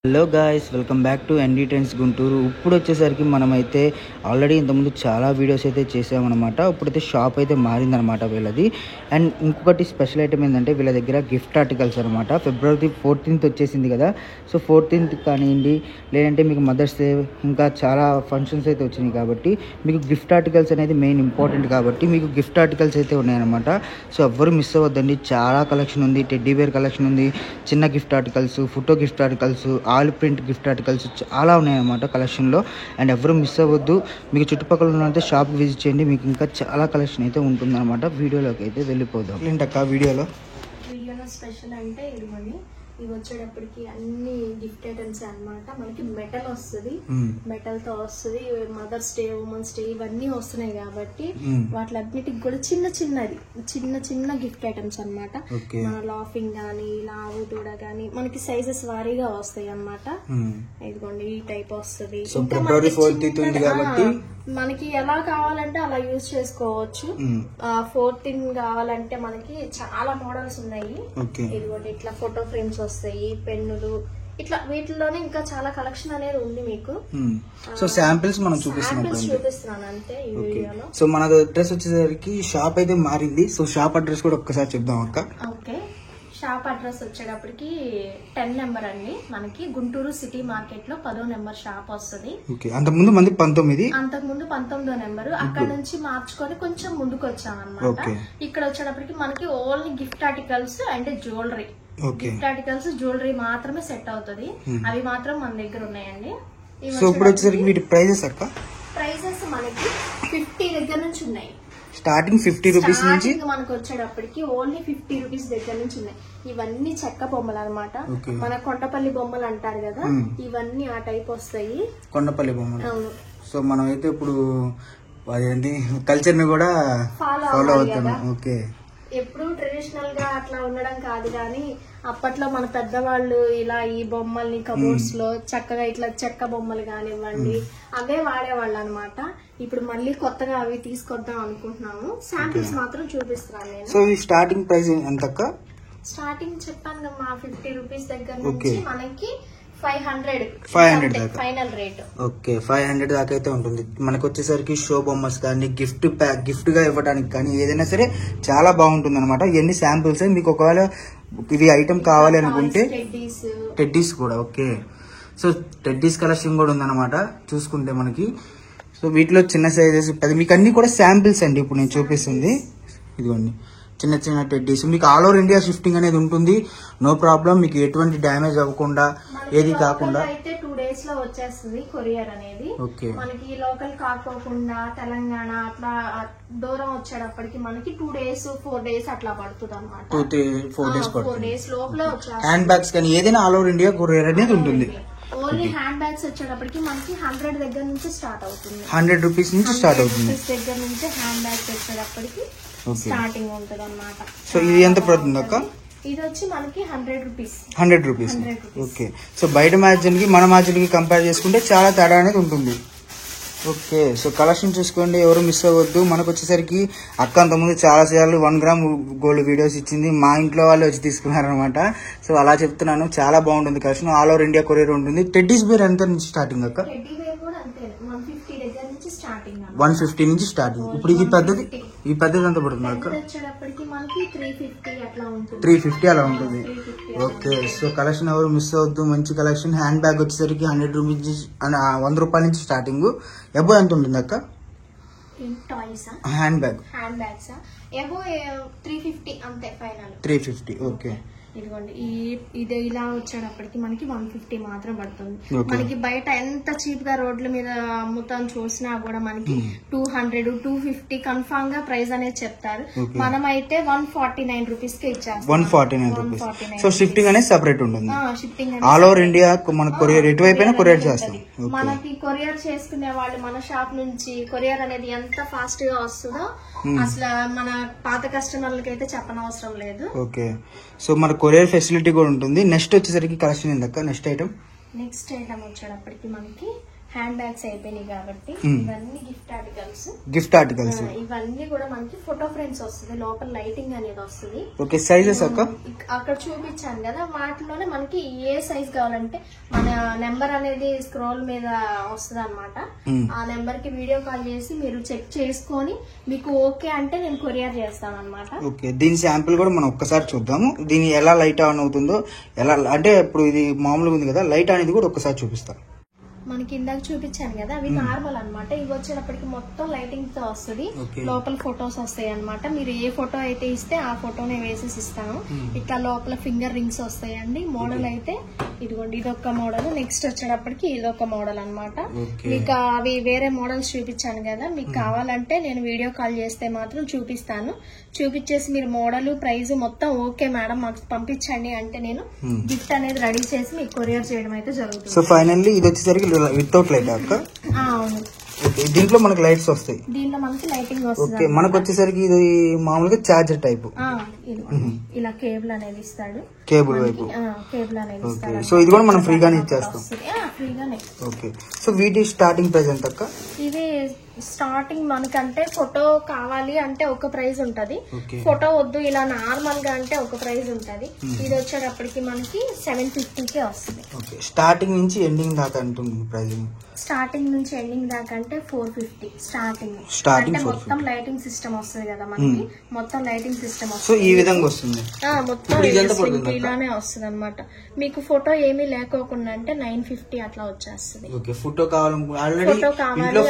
Hello guys, welcome back to ND trends Guntur. ఇప్పుడు వచ్చేసరికి మనమైతే ఆల్రెడీ ఇంతకుముందు చాలా వీడియోస్ అయితే చేసామన్నమాట. ఇప్పుడైతే షాప్ అయితే మారిందనమాట వీళ్ళది. అండ్ ఇంకొకటి స్పెషల్ ఐటమ్ ఏంటంటే వీళ్ళ దగ్గర గిఫ్ట్ ఆర్టికల్స్ అనమాట. ఫిబ్రవరి 14th వచ్చేసింది కదా, సో 14th కానివ్వండి, లేదంటే మీకు మదర్స్ డే, ఇంకా చాలా ఫంక్షన్స్ అయితే వచ్చినాయి కాబట్టి మీకు గిఫ్ట్ ఆర్టికల్స్ అనేది మెయిన్ ఇంపార్టెంట్ కాబట్టి మీకు గిఫ్ట్ ఆర్టికల్స్ అయితే ఉన్నాయన్నమాట. సో ఎవ్వరు మిస్ అవ్వద్దండి, చాలా కలెక్షన్ ఉంది. టెడ్డీ బేర్ కలెక్షన్ ఉంది, చిన్న gift articles, photo gift articles, all print gift articles చాలా ఉన్నాయన్నమాట కలెక్షన్లో. అండ్ ఎవరు మిస్ అవ్వద్దు, మీకు చుట్టుపక్కల ఉన్నంత షాప్ విజిట్ చేయండి, మీకు ఇంకా చాలా కలెక్షన్ అయితే ఉంటుందన్నమాట. వీడియోలోకి అయితే వెళ్ళిపోదాం. ఏంటక్క వీడియోలో స్పెషల్ అంటే ఇవి వచ్చేటప్పటికి అన్ని గిఫ్ట్ ఐటమ్స్ అన్నమాట. మనకి మెటల్ వస్తుంది, మెటల్ తో వస్తుంది. మదర్స్ డే, ఉమెన్స్ డే ఇవన్నీ వస్తున్నాయి కాబట్టి వాటిలన్నిటికి కూడా చిన్న చిన్న గిఫ్ట్ ఐటమ్స్ అన్నమాట. మన లాఫింగ్ గానీ, లావు దూడ గానీ మనకి సైజెస్ వారీగా వస్తాయి అన్నమాట. ఇదిగోండి ఈ టైప్ వస్తుంది. మనకి ఎలా కావాలంటే అలా యూజ్ చేసుకోవచ్చు. 14th కావాలంటే మనకి చాలా మోడల్స్ ఉన్నాయి. ఇదిగోండి ఇట్లా ఫోటో ఫ్రేమ్స్ వస్తాయి, పెన్నులు, ఇట్లా వీటిలోనే ఇంకా చాలా కలెక్షన్ అనేది ఉంది మీకు. సో శాంపిల్స్ మనం చూపిస్తున్నాను అంతే ఈ వీడియోలో. సో మన అడ్రస్ వచ్చేసరికి షాప్ అయితే మారింది. సో షాప్ అడ్రస్ కూడా ఒక్కసారి చెప్దాం అక్క. ఓకే, షాప్ అడ్రస్ వచ్చేటప్పటికి 10 నెంబర్ అండి. మనకి గుంటూరు సిటీ మార్కెట్ లో 10వ నెంబర్ షాప్ వస్తుంది. అంతకుముందు 19వ నెంబర్. అక్కడ నుంచి మార్చుకొని కొంచెం ముందుకు వచ్చామన్నమాట. ఇక్కడ వచ్చేటప్పటికి మనకి ఓన్లీ గిఫ్ట్ ఆర్టికల్స్ అంటే జ్యువెలరీ, గిఫ్ట్ ఆర్టికల్స్ జ్యువెలరీ మాత్రమే సెట్ అవుతుంది. అవి మాత్రం మన దగ్గర ఉన్నాయండి. ప్రైజెస్ మనకి 50 దగ్గర నుంచి ఉన్నాయి. స్టార్టింగ్ 50 రూపీస్ నుంచి మనకు వచ్చేటప్పటికి ఓన్లీ 50 రూపీస్ దగ్గర నుంచి ఉన్నాయి. ఇవన్నీ చెక్క బొమ్మలు అనమాట. మన కొండపల్లి బొమ్మలు అంటారు కదా, ఇవన్నీ ఆ టైప్ వస్తాయి. కొండపల్లి బొమ్మలు. సో మనం అయితే ఇప్పుడు అదేంటి కల్చర్ ని కూడా ఫాలో అవుతున్నాం. ఓకే, ఎప్పుడు ట్రెడిషనల్ గా అట్లా ఉండడం కాదు కానీ అప్పట్లో మన పెద్దవాళ్ళు ఇలా ఈ బొమ్మల్ని కబోర్డ్స్ లో చక్కగా ఇట్లా చెక్క బొమ్మలు కానివ్వండి అవే వాడేవాళ్ళు అనమాట. ఇప్పుడు మళ్ళీ కొత్తగా అవి తీసుకొద్దాం అనుకుంటున్నాము. శాంపిల్స్ మాత్రం చూపిస్తున్నాను నేను. సో ఈ స్టార్టింగ్ ప్రైస్ ఎంత? స్టార్టింగ్ చెప్పాను కదా, 50 రూపీస్ దగ్గర నుంచి మనకి 500 ఫైనల్ రేట్. ఓకే, 500 దాకా అయితే ఉంటుంది. మనకు వచ్చేసరికి షో బొమ్మస్ కానీ, గిఫ్ట్ గా ఇవ్వడానికి కానీ ఏదైనా సరే చాలా బాగుంటుంది అనమాట. ఇవన్నీ శాంపిల్స్. మీకు ఒకవేళ ఇవి ఐటమ్ కావాలి అనుకుంటే టెడ్డీస్ కూడా. ఓకే, సో టెడ్డీస్ కలెక్షన్ కూడా ఉందన్నమాట చూసుకుంటే మనకి. సో వీటిలో చిన్న సైజెస్ మీకు అన్ని కూడా శాంపిల్స్ అండి. ఇప్పుడు నేను చూపిస్తుంది ఇదిగోండి చిన్న చిన్న టెడ్డీస్. మీకు ఆల్ ఓవర్ ఇండియా షిఫ్టింగ్ అనేది ఉంటుంది, నో ప్రాబ్లం. మీకు ఎటువంటి డ్యామేజ్ అవ్వకుండా ఏది కాకుండా అయితే 2 days లో వచ్చేస్తుంది కొరియర్ అనేది. మనకి లోకల్ కాకోకుండా తెలంగాణ అట్లా దూరం వచ్చేటప్పటికి మనకి 2 days 4 days అట్లా పడుతుంది అనమాట. 4 days లోపల వచ్చేస్తుంది. హ్యాండ్ బ్యాగ్స్ కానీ ఏదైనా ఆల్ ఓవర్ ఇండియా కొరియర్ అనేది ఉంటుంది. ఓన్లీ హ్యాండ్ బ్యాగ్స్ వచ్చేటప్పటికి మనకి 100 దగ్గర నుంచి స్టార్ట్ అవుతుంది. 100 రూపీస్ నుంచి స్టార్ట్ అవుతుంది. దగ్గర నుంచి హ్యాండ్ బ్యాగ్స్ వచ్చేటప్పటికి స్టార్టింగ్ ఉంటది అన్నమాట. సో ఇది ఎంత పడుతుంది అక్క? ఇది వచ్చి మనకి 100 రూపీస్. 100 రూపీస్. ఓకే, సో బయట మ్యాచ్ కి మన మ్యాచ్ కి కంపేర్ చేసుకుంటే చాలా తేడా అనేది ఉంటుంది. ఓకే, సో కలెక్షన్ చూసుకోండి, ఎవరు మిస్ అవ్వద్దు. మనకు వచ్చేసరికి అక్క అంతకుముందు చాలా సార్లు 1 గ్రామ్ గోల్డ్ వీడియోస్ ఇచ్చింది. మా ఇంట్లో వాళ్ళు వచ్చి తీసుకున్నారనమాట. సో అలా చెప్తున్నాను, చాలా బాగుంటుంది collection. All over India courier ఉంటుంది. టెడ్డీస్ బేర్ ఎంత నుంచి స్టార్టింగ్ అక్క? 150 నుంచి స్టార్టింగ్. ఇప్పుడు ఈ పెద్దది ఎంత పడుతుంది అక్క? 350 అలా ఉంటుంది. ఓకే, సో కలెక్షన్ ఎవరు మిస్ అవద్దు, మంచి కలెక్షన్. హ్యాండ్ బ్యాగ్ వచ్చేసరికి 100 రూపీస్ 100 రూపాయల నుంచి స్టార్టింగ్. ఎబో ఎంత ఉంటుంది అక్క హ్యాండ్ బ్యాగ్? 350. ఓకే, ఇదిగోండి ఇది ఇలా వచ్చేటప్పటికి మనకి 150 మాత్రం పడుతుంది. మనకి బయట ఎంత చీప్ గా రోడ్ల మీద అమ్ముతాం చూసినా కూడా మనకి 200 250 కన్ఫామ్ గా ప్రైస్ అనేది చెప్తారు. మనం అయితే 149 రూపీస్ కి ఇచ్చేస్తాం. 149 రూపీస్. సో షిఫ్టింగ్ అనేది సెపరేట్ ఉంటుంది. షిఫ్టింగ్ ఆల్ ఓవర్ ఇండియా మన కొరియర్ ఎటువైపు అయినా కొరియర్ చేస్తాం. మనకి కొరియర్ చేసుకునే వాళ్ళు మన షాప్ నుంచి కొరియర్ అనేది ఎంత ఫాస్ట్ గా వస్తుందో అసలు మన పాత కస్టమర్లకి అయితే చెప్పనవసరం లేదు. ఓకే, సో మన కొరియర్ ఫెసిలిటీ కూడా ఉంటుంది. నెక్స్ట్ వచ్చేసరికి కలెక్షన్ ఏందక్క? నెక్స్ట్ ఐటమ్ వచ్చేటప్పటికి మనకి హ్యాండ్ బ్యాగ్స్ అయిపోయినాయి కాబట్టి ఇవన్నీ గిఫ్ట్ ఆర్టికల్స్ ఇవన్నీ కూడా మనకి ఫోటో ఫ్రేమ్స్ వస్తుంది, లోపల లైటింగ్ అనేది వస్తుంది. ఓకే, సైజెస్ అక్కడ చూపించాను కదా, వాటిలోనే మనకి ఏ సైజ్ కావాలంటే మన నెంబర్ అనేది స్క్రోల్ మీద వస్తుంది అనమాట. ఆ నెంబర్ కి వీడియో కాల్ చేసి మీరు చెక్ చేసుకొని మీకు ఓకే అంటే నేను కొరియర్ చేస్తాను అనమాట. ఓకే, దీని శాంపిల్ కూడా మనం ఒక్కసారి చూద్దాము. దీని ఎలా లైట్ ఆన్ అవుతుందో, ఎలా అంటే ఇప్పుడు ఇది మామూలుగా ఉంది కదా, లైట్ అనేది కూడా ఒక్కసారి చూపిస్తాను. మనకి ఇందాక చూపించాను కదా, అవి నార్మల్ అనమాట. ఇవి వచ్చేటప్పటికి మొత్తం లైటింగ్ తో వస్తుంది, లోపల ఫొటోస్ వస్తాయి అనమాట. మీరు ఏ ఫోటో అయితే ఇస్తే ఆ ఫోటోనే వేసేసి ఇస్తాను. ఇట్లా లోపల ఫింగర్ రింగ్స్ వస్తాయండి. మోడల్ అయితే ఇదిగోండి, ఇదొక మోడల్. నెక్స్ట్ వచ్చేటప్పటికి ఇదొక మోడల్ అనమాట. మీకు అవి వేరే మోడల్స్ చూపించాను కదా, మీకు కావాలంటే నేను వీడియో కాల్ చేస్తే మాత్రం చూపిస్తాను. చూపించేసి మీరు మోడల్ ప్రైస్ మొత్తం ఓకే మేడం మాకు పంపించండి అంటే నేను గిఫ్ట్ అనేది రెడీ చేసి మీకు కొరియర్ చేయడం అయితే జరుగుతుంది. సో ఫైనల్లీ ఇది వచ్చేసరికి వితౌట్ లైట్ అక్క. అవును, దీంట్లో మనకి లైట్స్ వస్తాయి. దీంట్లో మనకి లైటింగ్ వస్తుంది. ఓకే, మనకు వచ్చేసరికి ఇది మామూలుగా చార్జర్ టైప్. ఇలా కేబుల్ అనేది ఇస్తాడు, కేబుల్ వైపు కేబుల్ అనేది ఇస్తాడు. సో ఇది కూడా మనం ఫ్రీగానే ఇచ్చేస్తాం. ఫ్రీగానే. ఓకే, సో వీటి స్టార్టింగ్ ప్రైస్ ఎంత అక్క? ఇది స్టార్టింగ్ మనకంటే ఫోటో కావాలి అంటే ఒక ప్రైస్ ఉంటది, ఫోటో వద్దు ఇలా నార్మల్ గా అంటే ఒక ప్రైస్ ఉంటది. ఇది వచ్చేటప్పటికి మనకి 750కే వస్తుంది. స్టార్టింగ్ నుంచి ఎండింగ్ దాకా ఉంటుంది ప్రైస్. స్టార్టింగ్ నుంచి ఎండింగ్ దాకా అంటే 450 స్టార్టింగ్. మొత్తం లైటింగ్ సిస్టమ్ వస్తుంది కదా మనకి, మొత్తం లైటింగ్ సిస్టమ్ వస్తుంది. సో ఈ విధంగా వస్తుంది, మొత్తం ఇలానే వస్తుంది అనమాట. మీకు ఫోటో ఏమీ లేకోకుండా అంటే 950 అట్లా వచ్చేస్తుంది. ఫోటో కావాలి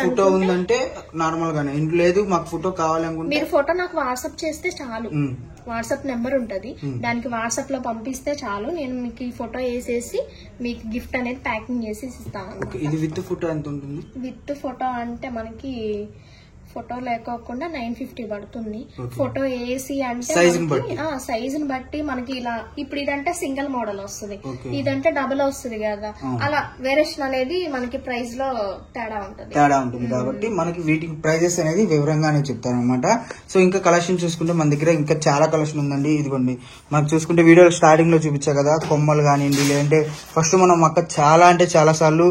ఫోటో ఉందంటే నార్మల్ గానే, ఇంట్లో లేదు మాకు ఫోటో కావాలనుకుంటే మీరు ఫోటో నాకు వాట్సాప్ చేస్తే చాలు. వాట్సాప్ నెంబర్ ఉంటది, దానికి వాట్సాప్ లో పంపిస్తే చాలు. నేను మీకు ఈ ఫోటో వేసేసి మీకు గిఫ్ట్ అనేది ప్యాకింగ్ చేసి ఇస్తాను. ఇది విత్ ఫోటో ఎంత ఉంటుంది? విత్ ఫోటో అంటే మనకి ఫోటో లేకోకుండా 950 పడుతుంది. ఫోటో వేసి అంటే సైజుని బట్టి మనకి ఇలా, ఇప్పుడు ఇదంటే సింగిల్ మోడల్ వస్తుంది, ఇదంటే డబుల్ వస్తుంది కదా, అలా వేరియేషన్ అనేది మనకి ప్రైస్ లో తేడా ఉంటుంది కాబట్టి మనకి వీటికి ప్రైజెస్ అనేది వివరంగానే చెప్తాను అనమాట. సో ఇంకా కలెక్షన్ చూసుకుంటే మన దగ్గర ఇంకా చాలా కలెక్షన్ ఉందండి. ఇదిగోండి మనకు చూసుకుంటే వీడియో స్టార్టింగ్ లో చూపించా కదా, కొమ్మలు కానివ్వండి, లేదంటే ఫస్ట్ మనం అక్క చాలా అంటే చాలా సార్లు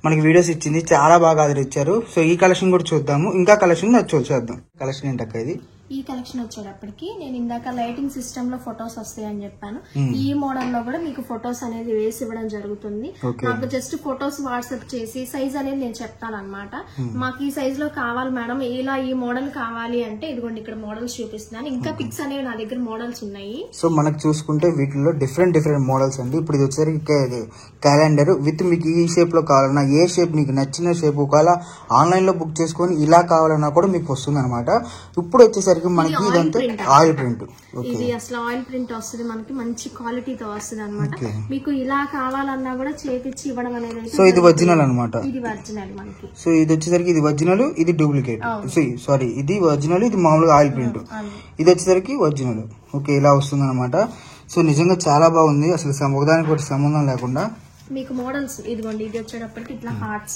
మనకి వీడియోస్ ఇచ్చింది, చాలా బాగా ఆదరించారు. సో ఈ కలెక్షన్ కూడా చూద్దాము. ఇంకా కలెక్షన్ చూద్దాం. కలెక్షన్ ఏంటక్క ఇది? ఈ కలెక్షన్ వచ్చేటప్పటికి నేను ఇందాక లైటింగ్ సిస్టమ్ లో ఫొటోస్ వస్తాయని చెప్పాను. ఈ మోడల్ లో కూడా మీకు ఫొటోస్ అనేది వేసి ఇవ్వడం జరుగుతుంది. నాకు జస్ట్ ఫొటోస్ వాట్సాప్ చేసి సైజ్ అనేది నేను చెప్తాను అనమాట. మాకు ఈ సైజ్ లో కావాలి మేడం, ఇలా ఈ మోడల్ కావాలి అంటే ఇదిగోండి ఇక్కడ మోడల్స్ చూపిస్తున్నాను. ఇంకా పిక్స్ అనేవి నా దగ్గర మోడల్స్ ఉన్నాయి. సో మనకు చూసుకుంటే వీటిలో డిఫరెంట్ మోడల్స్ అండి. ఇప్పుడు ఇది వచ్చేసరికి క్యాలెండర్ విత్ మీకు ఈ షేప్ లో కావాలన్నా, ఏ షేప్ మీకు నచ్చిన షేప్ ఒకవేళ ఆన్లైన్ లో బుక్ చేసుకొని ఇలా కావాలన్నా కూడా మీకు వస్తుంది అనమాట. ఇప్పుడు వచ్చేసరికి మనకి ఇదంతా ఆయిల్ ప్రింట్. ఇది అసలు ఆయిల్ ప్రింట్ వస్తుంది మనకి, మంచి క్వాలిటీతో వస్తుంది అనమాట. మీకు ఇలా కావాలన్నా కూడా చేపించి ఇవ్వడం అనేది. సో ఇది ఒరిజినల్ అనమాట. ఇది ఒరిజినల్ మనకి. సో ఇది వచ్చేసరికి ఇది ఒరిజినల్, ఇది డూప్లికేట్. సారీ, ఇది ఒరిజినల్, ఇది మామూలుగా ఆయిల్ ప్రింట్. ఇది వచ్చేసరికి ఒరిజినల్. ఓకే, ఇలా వస్తుంది అనమాట. సో నిజంగా చాలా బాగుంది, అసలు ఒకదానికి ఒకటి సంబంధం లేకుండా. మీకు మోడల్స్ ఇదిగోండి, ఇది వచ్చేటప్పటికి ఇట్లా హార్ట్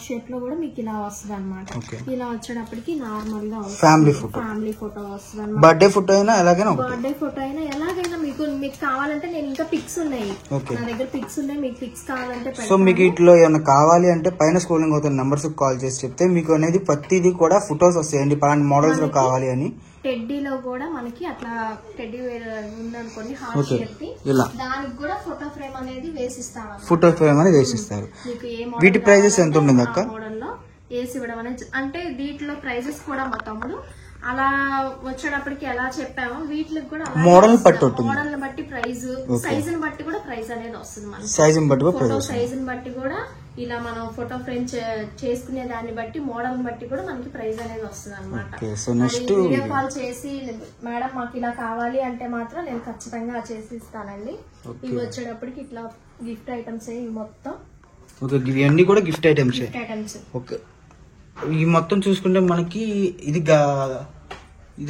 షేప్ లో కూడా మీకు ఇలా వస్తుంది అనమాట. ఇలా వచ్చేటప్పటికి నార్మల్ గా ఫ్యామిలీ ఫోటో వస్తుంది. బర్త్డే ఫోటో అయినా ఎలాగైనా మీకు కావాలంటే నేను ఇంకా పిక్స్ ఉన్నాయి నా దగ్గర, పిక్స్ ఉన్నాయి. మీకు పిక్స్ కావాలంటే సో మీకు ఇట్లా ఏమైనా కావాలి అంటే పైన స్క్రోలింగ్ అవుతున్న నెంబర్స్ కాల్ చేసి చెప్తే మీకు అనేది ప్రతిదీ కూడా ఫొటోస్ వస్తాయండి, పలాంటి మోడల్స్ లో కావాలి అని. టెడ్డీలో కూడా మనకి అట్లా టెడ్డీ ఉందనుకోండి హార్ట్ షేప్, దానికి కూడా ఫోటో ఫ్రేమ్ అనేది వేసిస్తారు. వీటి ప్రైజెస్ ఎంత ఉంటుంది అక్క? మోడల్లో వేసి ఇవ్వడం అనేది అంటే వీటిలో ప్రైజెస్ కూడా మా తమ్ముడు అలా వచ్చేటప్పటికి ఎలా చెప్పామో వీటికి కూడా మోడల్ బట్టి ప్రైస్, సైజుని బట్టి కూడా ప్రైస్ అనేది వస్తుంది మనకి. సైజుని బట్టి కూడా ఇలా మనం ఫోటో ఫ్రేమ్ చేసుకునే దాన్ని బట్టి, మోడల్ బట్టి కూడా మనకి ప్రైస్ అనేది వస్తుంది అనమాట. వీడియో కాల్ చేసి మేడం మాకు ఇలా కావాలి అంటే మాత్రం నేను ఖచ్చితంగా చేసి ఇస్తానండి. ఇవి వచ్చేటప్పటికి ఇట్లా గిఫ్ట్ ఐటమ్స్ ఇవి మొత్తం. ఇవన్నీ కూడా గిఫ్ట్ ఐటమ్స్. ఓకే, ఈ మొత్తం చూసుకుంటే మనకి ఇది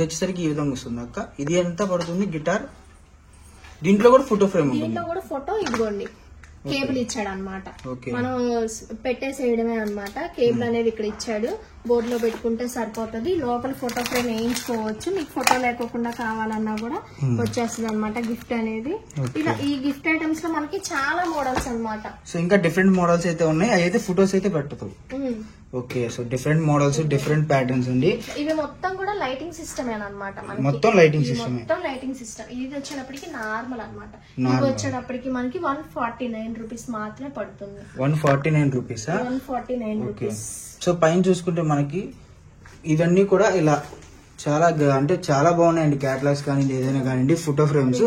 వచ్చేసరికి ఈ విధంగా వస్తుంది అక్క. ఇది ఎంత పడుతుంది గిటార్? దీంట్లో కూడా ఫోటో ఫ్రేమ్ ఉంటుంది. దీంట్లో కూడా ఫోటో ఇదిగోండి కేబుల్ ఇచ్చాడు అనమాట. ఓకే. మనం పెట్టేసేయడమే అనమాట. కేబుల్ అనేది ఇక్కడ ఇచ్చాడు, బోర్డు లో పెట్టుకుంటే సరిపోతుంది. లోపల ఫోటో ఫ్రేమ్ వేయించుకోవచ్చు, మీకు ఫోటో లేకోకుండా కావాలన్నా కూడా వచ్చేస్తుంది అనమాట గిఫ్ట్ అనేది. ఇలా ఈ గిఫ్ట్ ఐటమ్స్ లో మనకి చాలా మోడల్స్ అనమాట. సో ఇంకా డిఫరెంట్ మోడల్స్ అయితే ఉన్నాయి, అవి అయితే ఫొటోస్ అయితే పెట్టదు. Okay. So different models, different patterns అండి. ఇవి మొత్తం కూడా లైటింగ్ సిస్టమ్ అనమాట. మొత్తం లైటింగ్ సిస్టమ్. మొత్తం లైటింగ్ సిస్టమ్. ఇది వచ్చేటప్పటికి నార్మల్ అనమాట. ఇది వచ్చేటప్పటికి మనకి 149 రూపీస్ మాత్రమే పడుతుంది. 149 రూపీస్. 149 రూపీస్. సో పైన చూసుకుంటే మనకి ఇవన్నీ కూడా ఇలా చాలా అంటే చాలా బాగున్నాయండి. క్యాటలాగ్స్ కానీ ఏదైనా కానీ ఫోటో ఫ్రేమ్స్.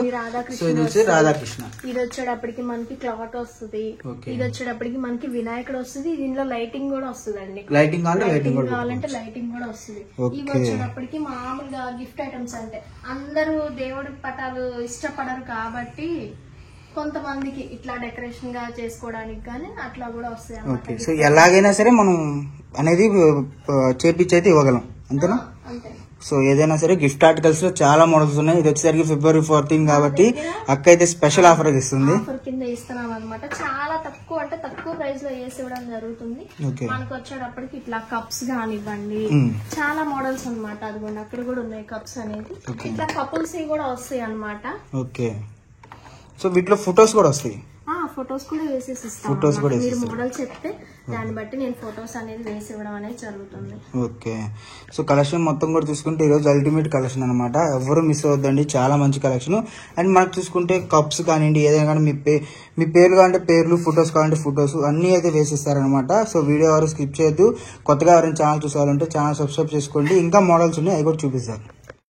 సో ఇది వచ్చి రాధాకృష్ణ. ఇది వచ్చేటప్పటికి మనకి క్లాత్ వస్తుంది. ఇది వచ్చేటప్పటికి మనకి వినాయకుడు వస్తుంది. దీనిలో లైటింగ్ కూడా వస్తుందండి. లైటింగ్ కావాలంటే లైటింగ్ కూడా వస్తుంది. ఇవి వచ్చేటప్పటికి మామూలుగా గిఫ్ట్ ఐటమ్స్ అంటే అందరూ దేవుడి పటాలు ఇష్టపడరు కాబట్టి కొంతమందికి ఇట్లా డెకరేషన్ గా చేసుకోవడానికి కానీ అట్లా కూడా వస్తాయి. ఓకే. సో ఎలాగైనా సరే మనం అనేది చేపించి అయితే ఇవ్వగలం, అంతేనా? అంతే. సో ఏదైనా సరే గిఫ్ట్ ఆర్టికల్స్ లో చాలా మోడల్స్ ఉన్నాయి. ఇది వచ్చేసరికి February 14 కాబట్టి అక్క అయితే స్పెషల్ ఆఫర్ ఇస్తుంది. ఆఫర్ కింద ఇస్తున్నాం అనమాట. చాలా తక్కువ అంటే తక్కువ ప్రైస్ లో వేసి ఇవ్వడం జరుగుతుంది. మనకు వచ్చేటప్పటికి ఇట్లా కప్స్ కానివ్వండి, చాలా మోడల్స్ అనమాట. అదిగోండి అక్కడ కూడా ఉన్నాయి కప్స్ అనేది. ఇట్లా కపుల్స్ కూడా వస్తాయి అనమాట. ఓకే. సో వీటిలో ఫొటోస్ కూడా వస్తాయి. ఫొటోస్ కూడా వేసేసి ఇస్తాం. మీరు మోడల్ చెప్తే దాన్ని బట్టి నేను ఫొటోస్ అనేది వేసి ఇవ్వడం అనేది జరుగుతుంది. ఓకే. సో కలెక్షన్ మొత్తం కూడా చూసుకుంటే ఈరోజు అల్టిమేట్ కలెక్షన్ అనమాట. ఎవరు మిస్ అవ్వద్దండి, చాలా మంచి కలెక్షన్. అండ్ మనకు చూసుకుంటే కప్స్ కానివ్వండి, ఏదైనా కానీ మీ పేర్లు కావాలంటే పేర్లు, ఫొటోస్ కావాలంటే ఫొటోస్ అన్ని అయితే వేసిస్తారనమాట. సో వీడియో ఎవరు స్కిప్ చేయొద్దు. కొత్తగా ఎవరైనా ఛానల్ చూసాలంటే ఛానల్ సబ్స్క్రైబ్ చేసుకోండి. ఇంకా మోడల్స్ ఉన్నాయి, అవి కూడా చూపిస్తారు.